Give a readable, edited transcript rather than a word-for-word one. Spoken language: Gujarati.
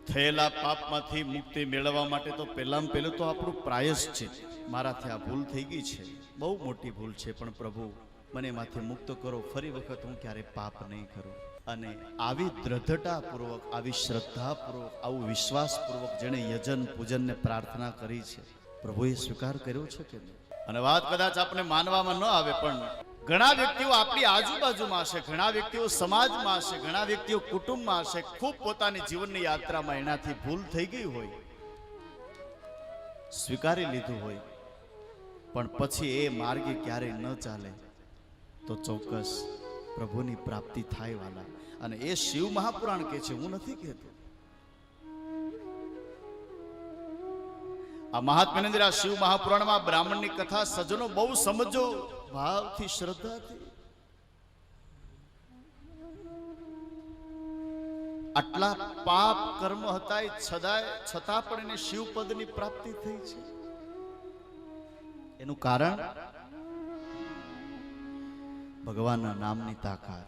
થયેલા પાપમાંથી મુક્તિ મેળવવા માટે તો પહેલામાં પહેલું તો આપણું પ્રાયશ્ચિત. મારાથી આ ભૂલ થઈ ગઈ છે, બહુ મોટી ભૂલ છે, પણ પ્રભુ મને એમાંથી મુક્ત કરો, ફરી વખત હું ક્યારે પાપ નહીં કરું. અને આવી દ્રઢતાપૂર્વક, આવી શ્રદ્ધાપૂર્વક, આવું વિશ્વાસપૂર્વક જેણે યજન પૂજન ને પ્રાર્થના કરી છે, પ્રભુએ સ્વીકાર કર્યો છે કે નહીં? અને વાત કદાચ આપણે માનવામાં ન આવે, પણ ઘણા વ્યક્તિઓ આપણી આજુબાજુમાં હશે, ઘણા વ્યક્તિઓ સમાજમાં હશે, ઘણા વ્યક્તિઓ કુટુંબમાં હશે, ખૂબ પોતાની જીવનની યાત્રામાં એનાથી ભૂલ થઈ ગઈ હોય, સ્વીકારી લીધું હોય, પણ પછી એ માર્ગે ક્યારેય ન ચાલે તો ચોક્કસ પ્રભુની પ્રાપ્તિ થાય વાલા. અને એ શિવ મહાપુરાણ કહે છે, હું નથી કહેતો. આ મહાત્માની અંદર, આ શિવ મહાપુરાણમાં બ્રાહ્મણની કથા સજ્જનો બહુ સમજો, ભાવથી, શ્રદ્ધાથી. આટલા પાપ કર્મ હતા છતાં પણ એને શિવપદની પ્રાપ્તિ થઈ છે. એનું કારણ ભગવાનના નામની તાકાત.